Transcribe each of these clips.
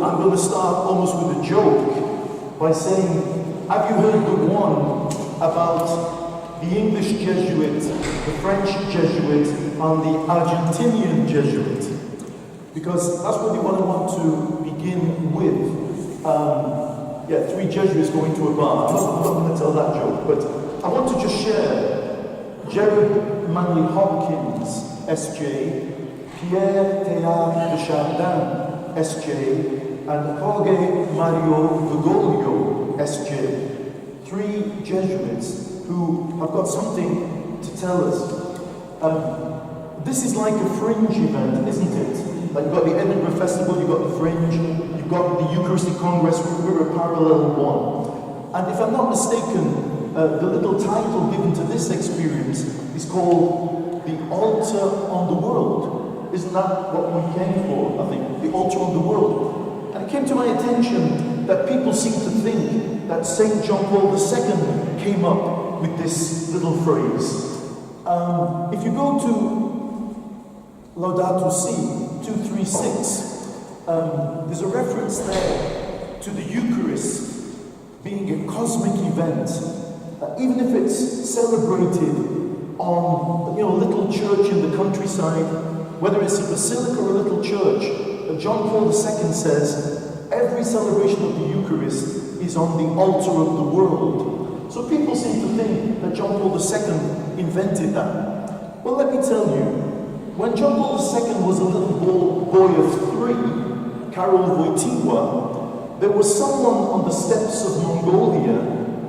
I'm going to start almost with a joke by saying, have you heard the one about the English Jesuit, the French Jesuit, and the Argentinian Jesuit? Because that's really what I want to begin with. Three Jesuits going to a bar. I'm not going to tell that joke, but I want to just share Gerard Manley Hopkins, S.J., Pierre Teilhard de Chardin, S.J., and Jorge Mario Bergoglio, S.J. Three Jesuits who have got something to tell us. This is like a fringe event, isn't it? Like you've got the Edinburgh Festival, you've got the Fringe, you've got the Eucharistic Congress, we're a parallel one. And if I'm not mistaken, the little title given to this experience is called The Altar on the World. Isn't that what we came for, I think? The Altar on the World. And it came to my attention that people seem to think that St. John Paul II came up with this little phrase. If you go to Laudato Si 236, there's a reference there to the Eucharist being a cosmic event, even if it's celebrated on a little church in the countryside, whether it's a basilica or a little church. John Paul II says every celebration of the Eucharist is on the altar of the world. So people seem to think that John Paul II invented that. Well, let me tell you, when John Paul II was a little boy of 3, Karol Wojtyła, there was someone on the steppes of Mongolia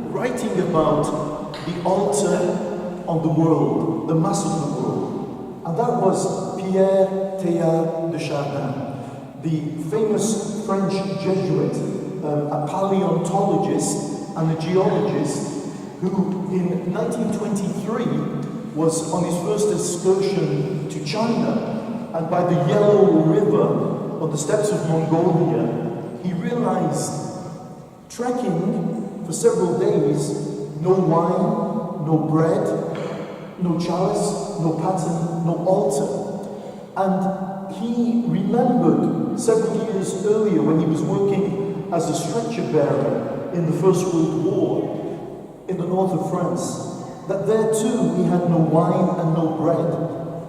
writing about the altar on the world, the Mass of the world. And that was Pierre Teilhard de Chardin, the famous French Jesuit, a paleontologist and a geologist, who in 1923 was on his first excursion to China, and by the Yellow River on the steppes of Mongolia, he realized trekking for several days, no wine, no bread, no chalice, no paten, no altar. And he remembered several years earlier when he was working as a stretcher bearer in the First World War in the north of France, that there too he had no wine and no bread,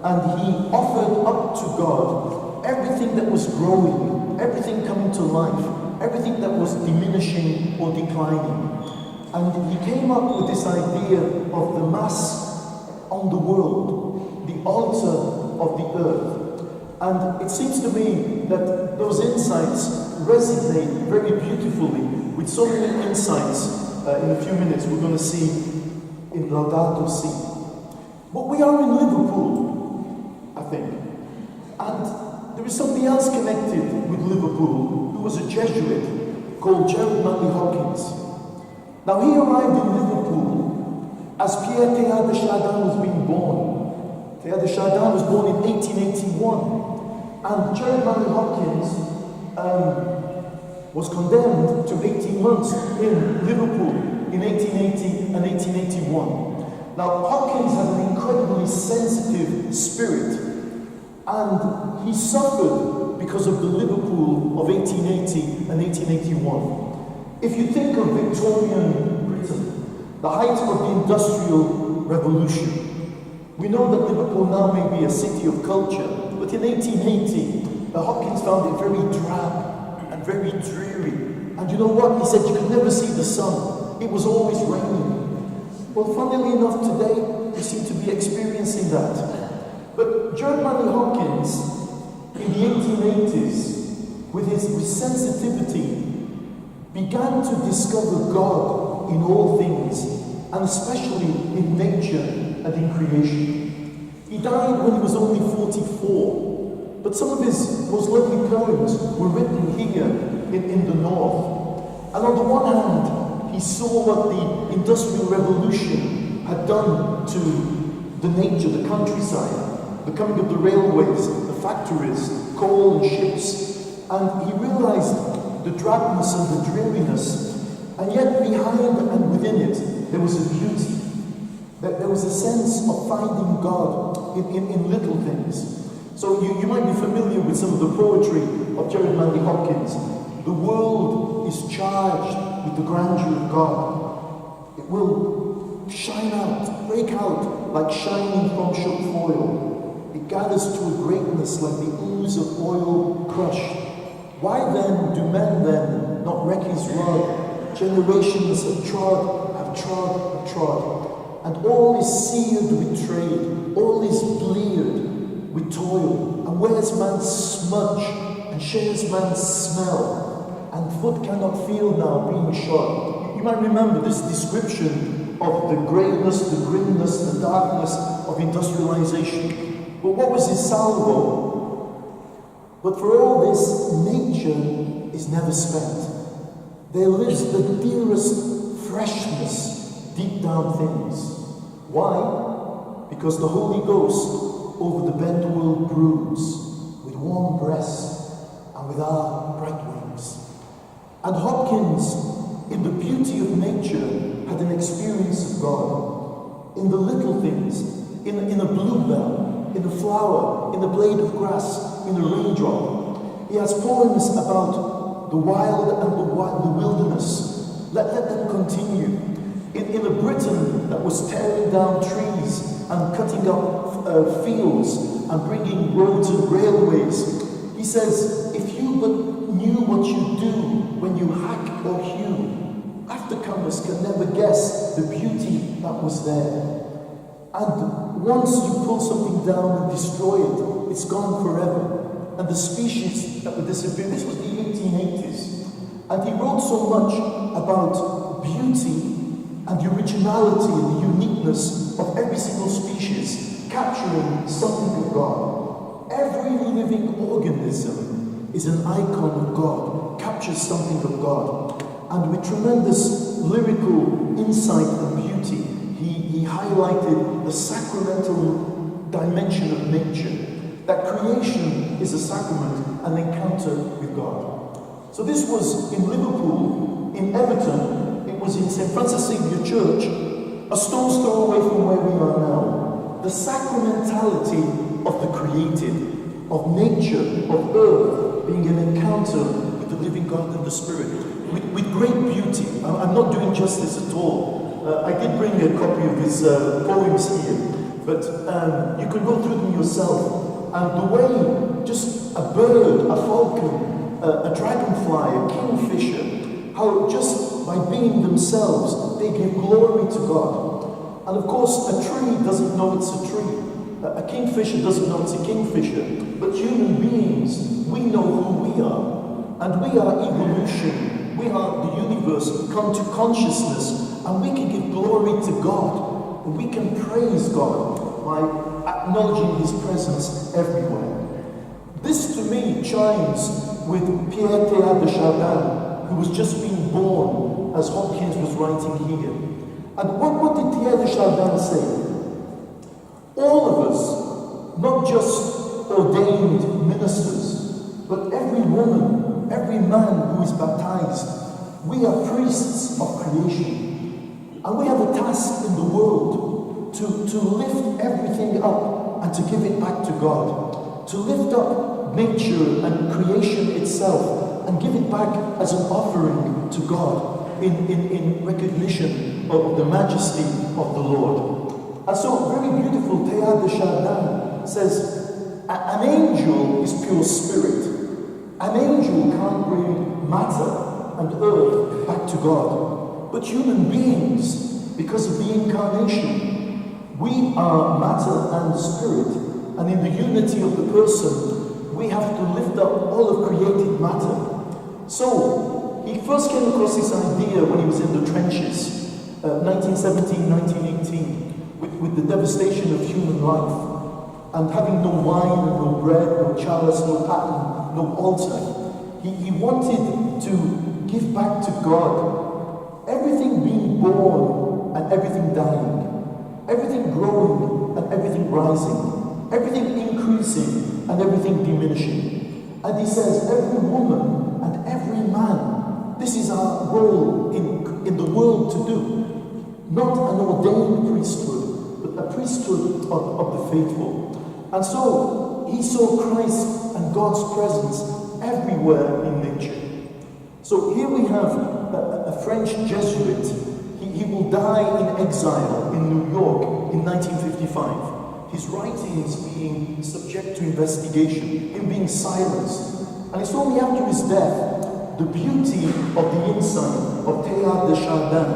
and he offered up to God everything that was growing, everything coming to life, everything that was diminishing or declining. And he came up with this idea of the Mass on the world, the altar of the earth. And it seems to me that those insights resonate very beautifully with so many insights in a few minutes we're going to see in Laudato Si. But we are in Liverpool, I think. And there is somebody else connected with Liverpool who was a Jesuit called Gerard Manley Hopkins. Now he arrived in Liverpool as Pierre Teilhard de Chardin was being born. Teilhard de Chardin was born in 1881. And Gerard Manley Hopkins was condemned to 18 months in Liverpool in 1880 and 1881. Now, Hopkins had an incredibly sensitive spirit, and he suffered because of the Liverpool of 1880 and 1881. If you think of Victorian Britain, the height of the Industrial Revolution, we know that Liverpool now may be a city of culture, but in 1880, Hopkins found it very drab and very dreary. And you know what? He said you could never see the sun. It was always raining. Well, funnily enough, today, we seem to be experiencing that. But Gerard Manley Hopkins, in the 1880s, with his sensitivity, began to discover God in all things, and especially in nature and in creation. He died when he was only 44, but some of his most lovely poems were written here in the north. And on the one hand, he saw what the Industrial Revolution had done to the nature, the countryside, the coming of the railways, the factories, coal and ships, and he realized the drabness and the dreariness, and yet behind and within it, there was a beauty. That there was a sense of finding God in little things. So you might be familiar with some of the poetry of Gerard Manley Hopkins. The world is charged with the grandeur of God. It will shine out, break out like shining from shook foil. It gathers to a greatness like the ooze of oil crushed. Why then do men then not wreck his rod? Generations have trod, and all is seared with trade, all is bleared with toil, and wears man's smudge, and shares man's smell, and foot cannot feel now being shod. You might remember this description of the greyness, the grimness, the darkness of industrialization. But what was his salvo? But for all this, nature is never spent. There lives the dearest freshness deep down things. Why? Because the Holy Ghost over the bent world broods with warm breasts and with our bright wings. And Hopkins, in the beauty of nature, had an experience of God. In the little things, in a bluebell, in a flower, in a blade of grass, in a raindrop. He has poems about the wild and the wilderness. Let them continue. In a Britain that was tearing down trees and cutting up fields and bringing roads and railways, he says, if you but knew what you do when you hack or hew, aftercomers can never guess the beauty that was there. And once you pull something down and destroy it, it's gone forever. And the species that would disappear, this was the 1880s. And he wrote so much about beauty and the originality and the uniqueness of every single species, capturing something of God. Every living organism is an icon of God, captures something of God. And with tremendous lyrical insight and beauty, he highlighted the sacramental dimension of nature, that creation is a sacrament, an encounter with God. So this was in Liverpool, in Everton, it was in St Francis Xavier Church, a stone's throw away from where we are now. The sacramentality of the created, of nature, of earth, being an encounter with the living God and the Spirit, with great beauty. I'm not doing justice at all. I did bring a copy of his poems here, but you can go through them yourself. And the way just a bird, a falcon, a dragonfly, a kingfisher, how just by being themselves, they give glory to God. And of course, a tree doesn't know it's a tree. A kingfisher doesn't know it's a kingfisher. But human beings, we know who we are. And we are evolution. We are the universe come to consciousness. And we can give glory to God. And we can praise God by acknowledging His presence everywhere. This to me chimes with Teilhard de Chardin, who was just being born as Hopkins was writing here. And what did Teilhard de Chardin say? All of us, not just ordained ministers, but every woman, every man who is baptized, we are priests of creation. And we have a task in the world to lift everything up and to give it back to God. To lift up nature and creation itself and give it back as an offering to God in recognition of the majesty of the Lord. And so, very beautiful, Teilhard de Chardin says, an angel is pure spirit. An angel can't bring matter and earth back to God. But human beings, because of the incarnation, we are matter and spirit. And in the unity of the person, we have to lift up all of created matter. So, he first came across this idea when he was in the trenches, 1917, 1918, with the devastation of human life. And having no wine, no bread, no chalice, no paten, no altar. He wanted to give back to God everything being born and everything dying, everything growing and everything rising, everything increasing and everything diminishing. And he says, every woman and every man, this is our role in the world to do. Not an ordained priesthood, but a priesthood of the faithful. And so he saw Christ and God's presence everywhere in nature. So here we have a French Jesuit. He will die in exile in New York in 1955. His writings being subject to investigation, him being silenced. And it's only after his death, the beauty of the insight of Teilhard de Chardin,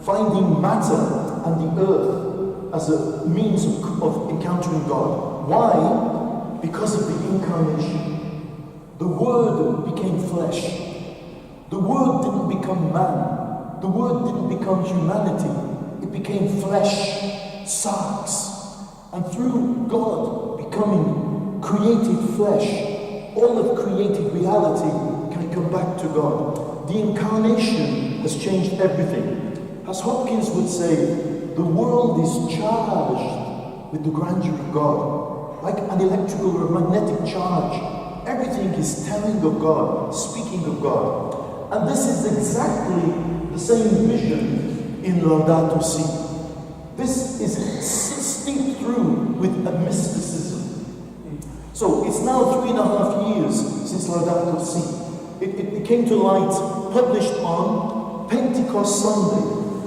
finding matter and the earth as a means of encountering God. Why? Because of the incarnation. The Word became flesh. The Word didn't become man. The Word didn't become humanity. It became flesh, sarx. And through God becoming created flesh, all of created reality can come back to God. The incarnation has changed everything. As Hopkins would say, the world is charged with the grandeur of God, like an electrical or magnetic charge. Everything is telling of God, speaking of God. And this is exactly the same vision in Laudato Si. This is steeped through with a mysticism. So it's now 3.5 years since Laudato Si. It came to light, published on Pentecost Sunday,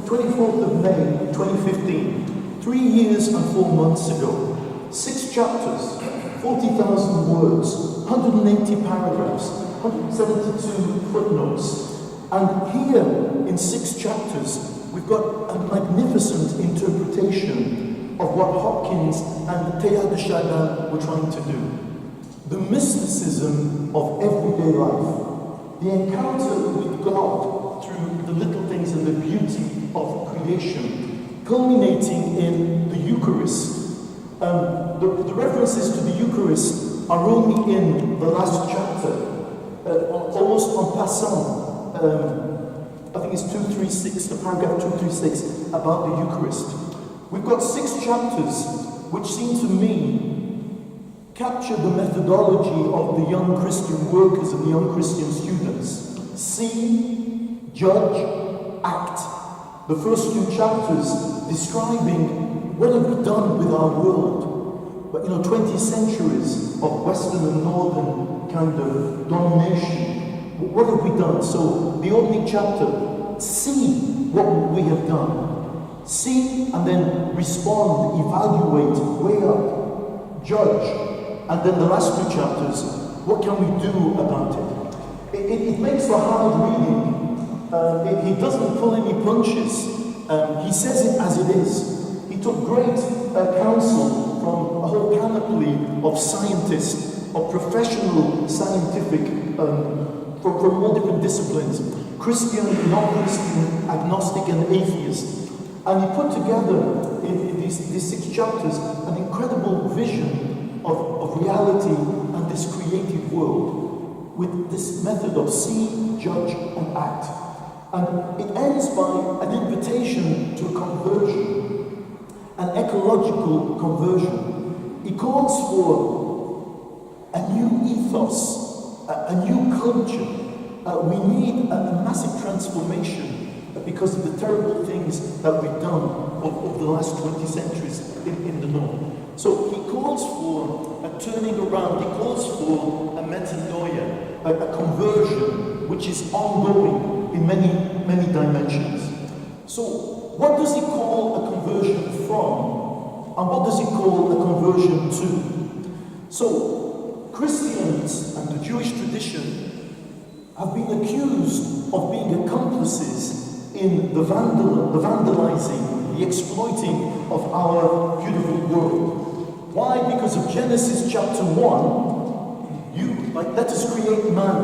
24th of May, 2015, 3 years and 4 months ago. 6 chapters, 40,000 words, 180 paragraphs, 172 footnotes. And here, in 6 chapters, we've got a magnificent interpretation of what Hopkins and Teilhard de Chardin were trying to do. The mysticism of everyday life, the encounter with God through the little things and the beauty of creation, culminating in the Eucharist. The references to the Eucharist are only in the last chapter, almost en passant. I think it's 236, the paragraph 236 about the Eucharist. We've got 6 chapters which seem to me capture the methodology of the young Christian workers and the young Christian students. See, judge, act. The first 2 chapters describing what have we done with our world. But 20 centuries of Western and Northern kind of domination. What have we done? So the opening chapter, see what we have done. See and then respond, evaluate, weigh up, judge. And then the last 2 chapters, what can we do about it? It makes for hard reading. He doesn't pull any punches. He says it as it is. He took great counsel from a whole panoply of scientists, of professional scientific, from all different disciplines, Christian, non-Christian, agnostic and atheist. And he put together in these 6 chapters an incredible vision of reality and this created world with this method of see, judge and act. And it ends by an invitation to a conversion, an ecological conversion. He calls for a new ethos, a new culture. We need a massive transformation because of the terrible things that we've done over the last 20 centuries in the North. So he calls for a turning around, he calls for a metanoia, a conversion which is ongoing in many dimensions. So what does he call a conversion from? And what does he call a conversion to? So Christians and the Jewish tradition have been accused of being accomplices in the vandalizing, the exploiting of our beautiful world. Why? Because of Genesis chapter 1, let us create man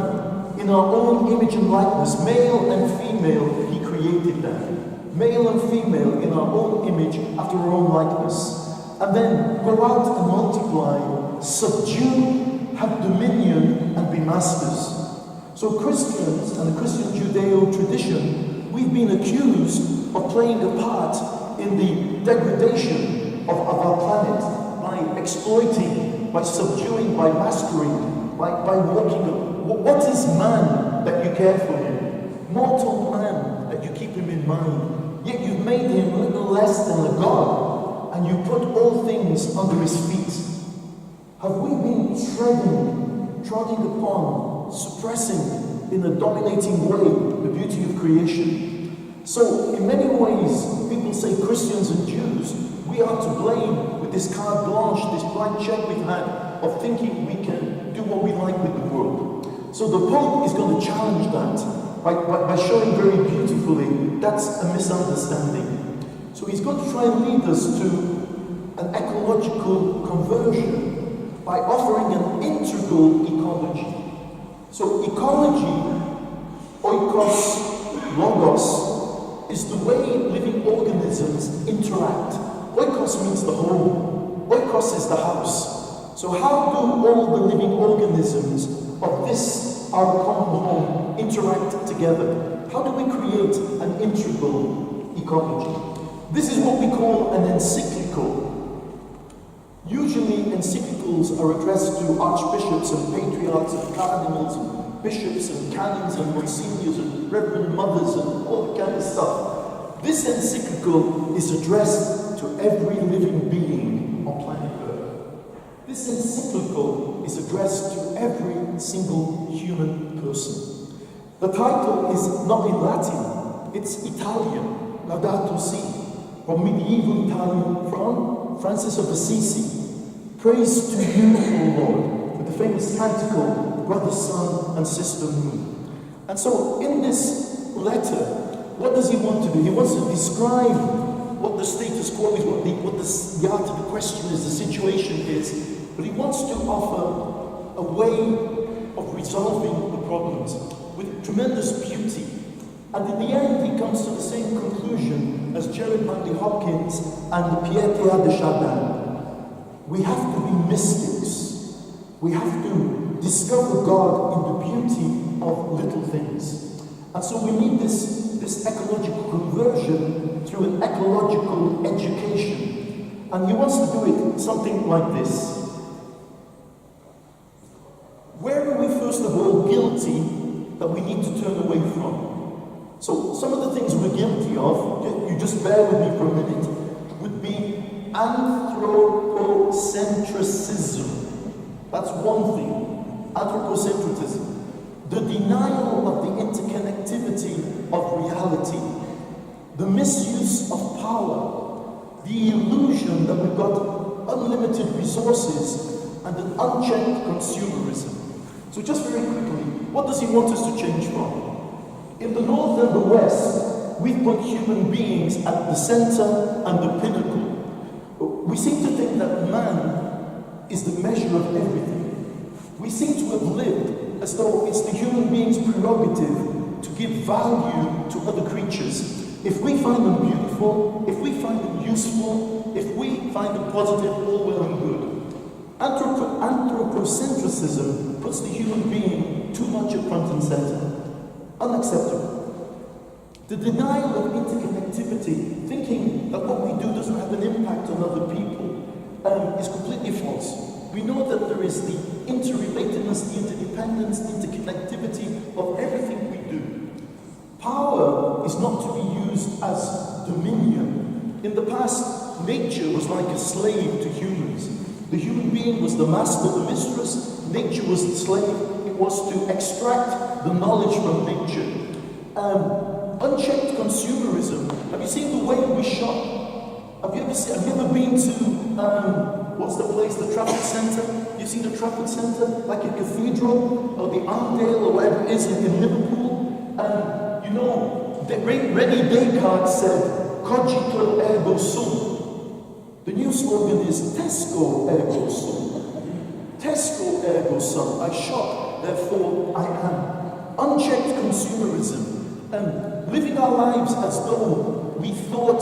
in our own image and likeness, male and female, he created them. Male and female in our own image, after our own likeness. And then go out and multiply, subdue, have dominion, and be masters. So Christians and the Christian Judeo tradition, we've been accused of playing a part in the degradation of our planet by exploiting, by subduing, by mastering, by walking. What is man that you care for him? Mortal man that you keep him in mind. Yet you've made him little less than a god, and you put all things under his feet. Have we been treading upon, suppressing, in a dominating way the beauty of creation. So in many ways, people say Christians and Jews, we are to blame with this carte blanche, this blank check we've had of thinking we can do what we like with the world. So the Pope is going to challenge that by showing very beautifully that's a misunderstanding. So he's going to try and lead us to an ecological conversion by offering an integral ecology. So ecology, oikos, logos, is the way living organisms interact. Oikos means the home. Oikos is the house. So how do all the living organisms of this, our common home, interact together? How do we create an integral ecology? This is what we call an encyclical. Usually encyclicals are addressed to archbishops and patriarchs and cardinals and bishops and canons and monsignors and reverend mothers and all that kind of stuff. This encyclical is addressed to every living being on planet Earth. This encyclical is addressed to every single human person. The title is not in Latin, it's Italian, Laudato Si. From medieval Italian, from Francis of Assisi. Praise to you, O Lord, with the famous canticle, Brother, Sun, and Sister Moon. And so, in this letter, what does he want to do? He wants to describe what the status quo is, what the art of the question is, the situation is, but he wants to offer a way of resolving the problems with tremendous beauty. And in the end, he comes to the same conclusion as Gerard Manley Hopkins and the Pietà de Chardin. We have to be mystics. We have to discover God in the beauty of little things. And so we need this ecological conversion through an ecological education. And he wants to do it something like this. Where are we, first of all, guilty that we need to turn away from? So some of the things we're guilty of, you just bear with me for a minute, would be anthropocentrism. That's one thing, anthropocentrism. The denial of the interconnectivity of reality, the misuse of power, the illusion that we've got unlimited resources, and an unchecked consumerism. So just very quickly, what does he want us to change from? In the north and the west, we've put human beings at the center and the pinnacle. We seem to think that man is the measure of everything. We seem to have lived as though it's the human being's prerogative to give value to other creatures. If we find them beautiful, if we find them useful, if we find them positive, all well and good. Anthropocentrism puts the human being too much at front and center. Unacceptable. The denial of interconnectivity, thinking that what we do doesn't have an impact on other people, is completely false. We know that there is the interrelatedness, the interdependence, the interconnectivity of everything we do. Power is not to be used as dominion. In the past, nature was like a slave to humans. The human being was the master, the mistress. Nature was the slave. It was to extract the knowledge from nature. Unchecked consumerism. Have you seen the way we shop? Have you ever been to, what's the place, the Trafford Centre? You've seen the Trafford Centre, like a cathedral, or the Arndale, or whatever it is in Liverpool? You know, René Descartes said, cogito ergo sum. The new slogan is Tesco ergo sum. Tesco ergo sum. I shop, therefore I am. Unchecked consumerism. Living our lives as though we thought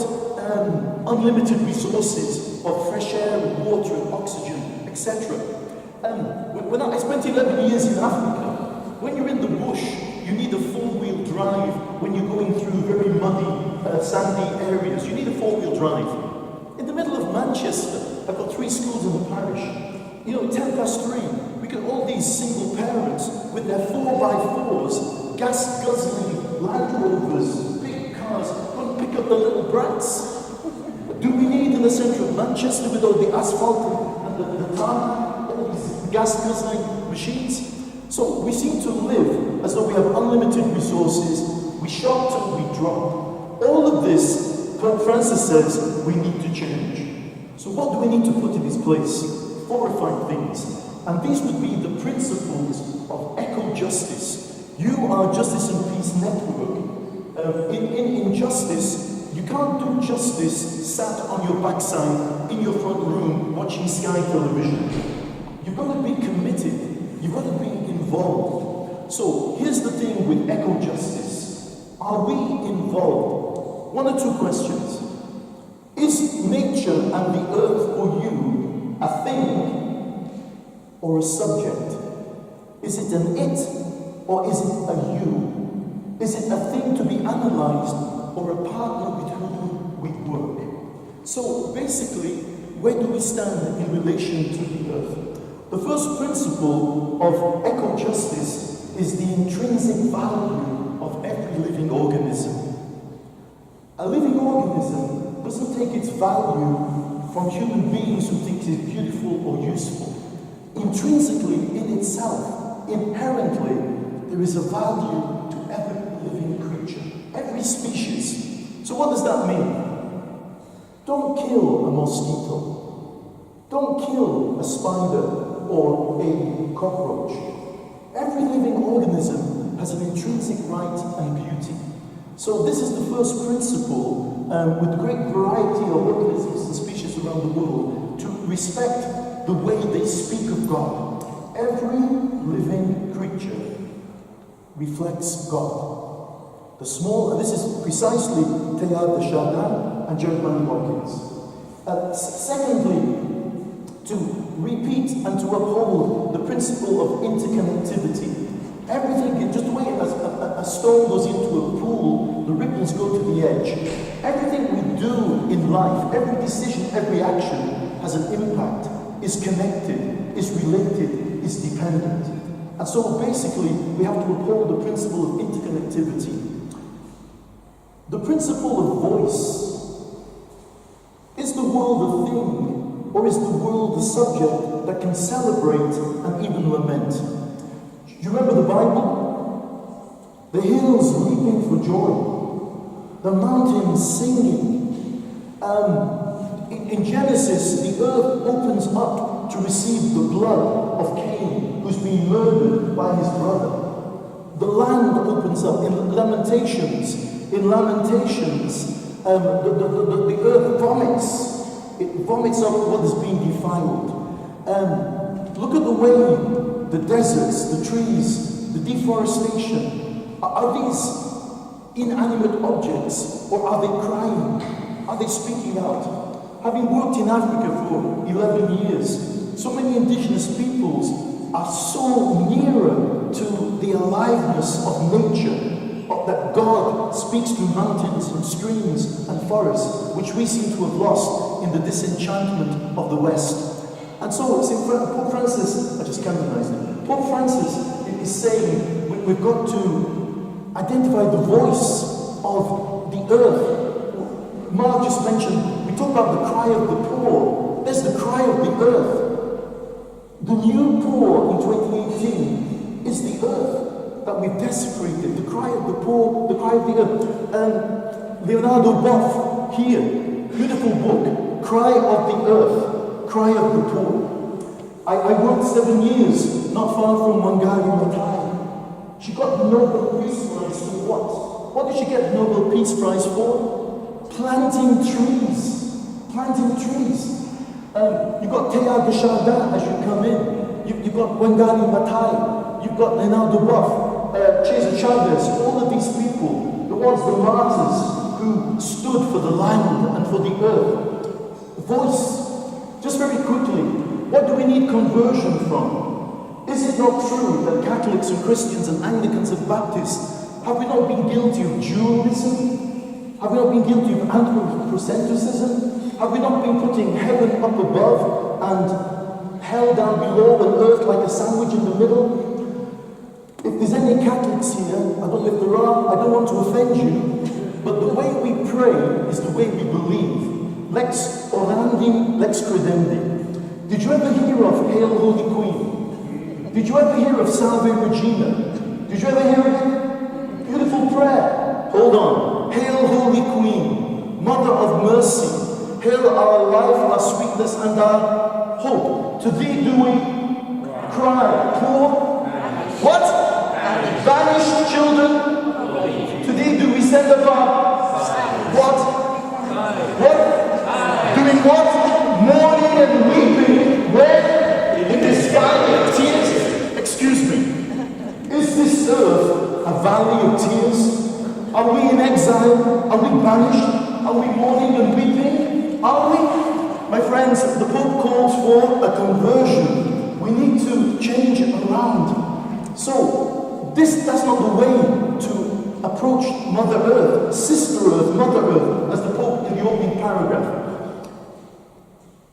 unlimited resources of fresh air and water and oxygen, etc. When I spent 11 years in Africa, when you're in the bush, you need a four-wheel drive. When you're going through very muddy, sandy areas, you need a four-wheel drive. In the middle of Manchester, I've got 3 schools in the parish. 3, we get all these single parents with their 4x4s, gas-guzzling Land Rovers, big cars, go and pick up the little brats. Do we need in the centre of Manchester with all the asphalt and the tar, all these gas-guzzling machines? So we seem to live as though we have unlimited resources. We shop till we drop. All of this, Pope Francis says, we need to change. So what do we need to put in its place? 4 or 5 things. And these would be the principles of eco-justice. You are Justice and Peace Network. In justice, you can't do justice sat on your backside in your front room watching Sky television. You've got to be committed. You've got to be involved. So here's the thing with eco-justice. Are we involved? 1 or 2 questions. Is nature and the earth for you a thing or a subject? Is it an it or is it a you? Is it a thing to be analysed or a partner with whom we work? So basically, where do we stand in relation to the earth? The first principle of eco-justice is the intrinsic value of every living organism. A living organism doesn't take its value from human beings who think it's beautiful or useful. Intrinsically, in itself, inherently, there is a value to every living creature, every species. So what does that mean? Don't kill a mosquito. Don't kill a spider or a cockroach. Every living organism has an intrinsic right and beauty. So this is the first principle with the great variety of organisms and species around the world to respect the way they speak of God. Every living creature reflects God. The small, and this is precisely Teilhard de Chardin and German Watkins. Secondly, to repeat and to uphold the principle of interconnectivity. Everything, just the way a stone goes into a pool, the ripples go to the edge. Everything we do in life, every decision, every action has an impact, is connected, is related, is dependent. And so basically, we have to uphold the principle of interconnectivity. The principle of voice. Is the world a thing, or is the world a subject that can celebrate and even lament? Do you remember the Bible? The hills leaping for joy, the mountains singing. In Genesis, the earth opens up to receive the blood of Cain, who's been murdered by his brother. The land opens up. In Lamentations, the earth vomits. It vomits up what is being defiled. Look at the way the deserts, the trees, the deforestation. Are these inanimate objects, or are they crying? Are they speaking out? Having worked in Africa for 11 years, so many indigenous peoples are so nearer to the aliveness of nature, that God speaks through mountains and streams and forests, which we seem to have lost in the disenchantment of the West. And so Pope Francis, I just canonized him. Pope Francis is saying we've got to identify the voice of the earth. Mark just mentioned, we talk about the cry of the poor. There's the cry of the earth. The new poor in 2018 is the earth that we've desecrated. The cry of the poor, the cry of the earth. Leonardo Boff, here, beautiful book, Cry of the Earth, Cry of the Poor. I worked 7 years not far from Wangari Maathai. She got the Nobel Peace Prize for what? What did she get the Nobel Peace Prize for? Planting trees. Planting trees. You've got Teilhard de Chardin as you come in. You've got Wangari Maathai. You've got Leonardo Boff. Chavez, all of these people, the martyrs who stood for the land and for the earth. Voice. Just very quickly, what do we need conversion from? Is it not true that Catholics and Christians and Anglicans and Baptists, have we not been guilty of dualism? Have we not been guilty of anthropocentrism? Have we not been putting heaven up above and hell down below and earth like a sandwich in the middle? If there's any Catholics here, I don't know if there are, I don't want to offend you, but the way we pray is the way we believe. Lex orandi, lex credendi. Did you ever hear of Hail Holy Queen? Did you ever hear of Salve Regina? Did you ever hear of it? Beautiful prayer. Hold on. Hail, Holy Queen, Mother of Mercy. Hail our life, our sweetness, and our hope. To thee do we cry. Poor? What? Banished children? To thee do we send up our... What? What? Doing what? Mourning and weeping. Where? In this valley of tears. Excuse me. Is this earth a valley of tears? Are we in exile? Are we banished? Are we mourning and weeping? Are we? My friends, the Pope calls for a conversion. We need to change it around. So, that's not the way to approach Mother Earth, Sister Earth, Mother Earth, as the Pope in the opening paragraph.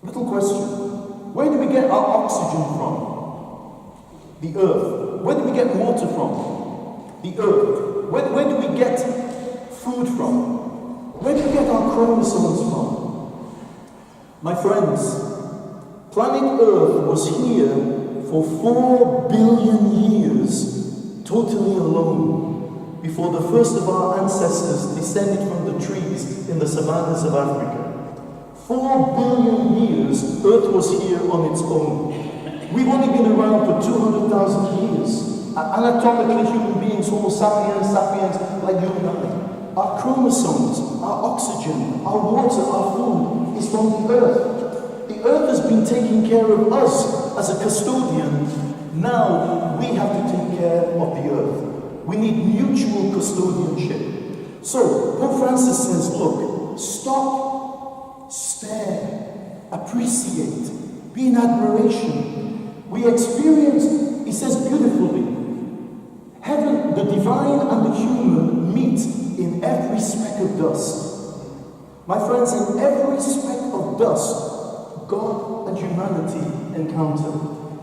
Little question. Where do we get our oxygen from? The Earth. Where do we get water from? The Earth. Where do we get food from? Where do we get our chromosomes from? My friends, planet Earth was here for 4 billion years, totally alone, before the first of our ancestors descended from the trees in the savannas of Africa. 4 billion years, Earth was here on its own. We've only been around for 200,000 years. Anatomically, human beings, Homo sapiens, like you and I. Our chromosomes, our oxygen, our water, our food is from the Earth. The Earth has been taking care of us as a custodian. Now we have to take care of the Earth. We need mutual custodianship. So, Pope Francis says, look, stop, stare, appreciate, be in admiration. We experience, he says beautifully, heaven, the divine and the human meet in every speck of dust. My friends, in every speck of dust, God and humanity encounter.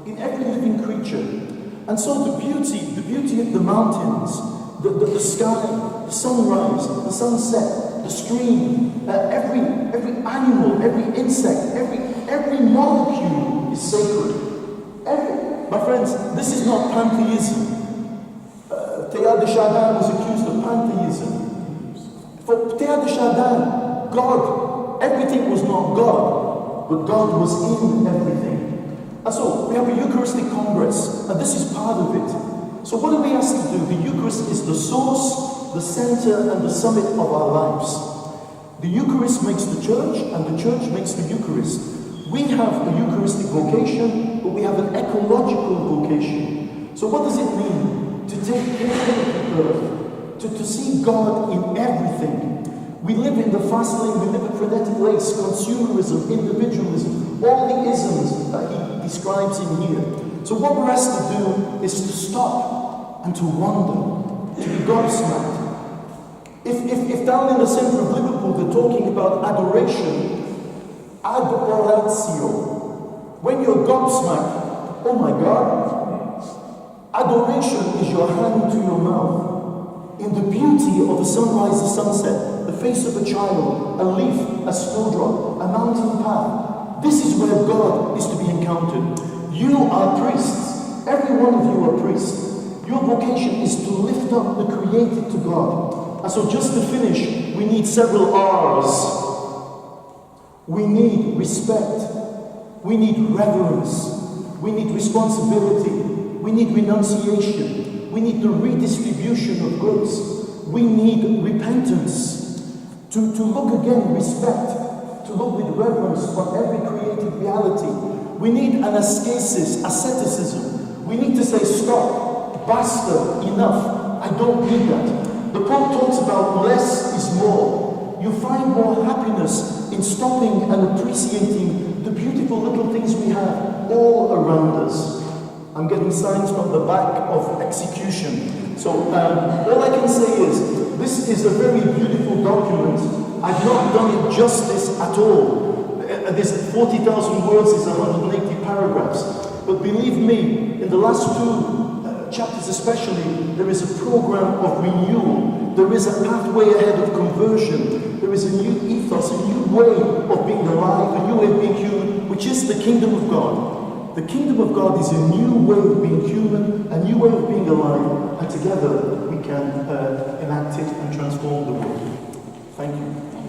In every living creature. And so the beauty of the mountains, the sky, the sunrise, the sunset, the stream, every animal, every insect, every molecule is sacred. My friends, this is not pantheism. Teilhard de Chardin was accused of pantheism. For Teilhard de Chardin, God, everything was not God, but God was in everything. And so we have a Eucharistic Congress, and this is part of it. So what are we asked to do? The Eucharist is the source, the center, and the summit of our lives. The Eucharist makes the church, and the church makes the Eucharist. We have a Eucharistic vocation, but we have an ecological vocation. So what does it mean? To take care of the earth, to see God in everything. We live in the fast lane, we live in frenetic race, consumerism, individualism, all the isms that he describes in here. So what we're asked to do is to stop and to wonder, to be gobsmacked. If down in the centre of Liverpool they're talking about adoration, adoratio. When you're gobsmacked, oh my God, adoration is your hand to your mouth. In the beauty of the sunrise, the sunset, the face of a child, a leaf, a snowdrop, a mountain path. This is where God is to be encountered. You are priests. Every one of you are priests. Your vocation is to lift up the created to God. And so just to finish, we need several R's. We need respect. We need reverence. We need responsibility. We need renunciation. We need the redistribution of goods. We need repentance. To look again, respect. To look with reverence on every created reality. We need an asceticism. We need to say, stop, basta, enough. I don't need that. The Pope talks about less is more. You find more happiness in stopping and appreciating the beautiful little things we have all around us. I'm getting signs from the back of execution. So all I can say is, this is a very beautiful document. I've not done it justice at all. This 40,000 words is 180 paragraphs. But believe me, in the last two chapters especially, there is a program of renewal. There is a pathway ahead of conversion. There is a new ethos, a new way of being alive, a new way of being human, which is the kingdom of God. The kingdom of God is a new way of being human, a new way of being alive, and together we can enact it and transform the world. Thank you.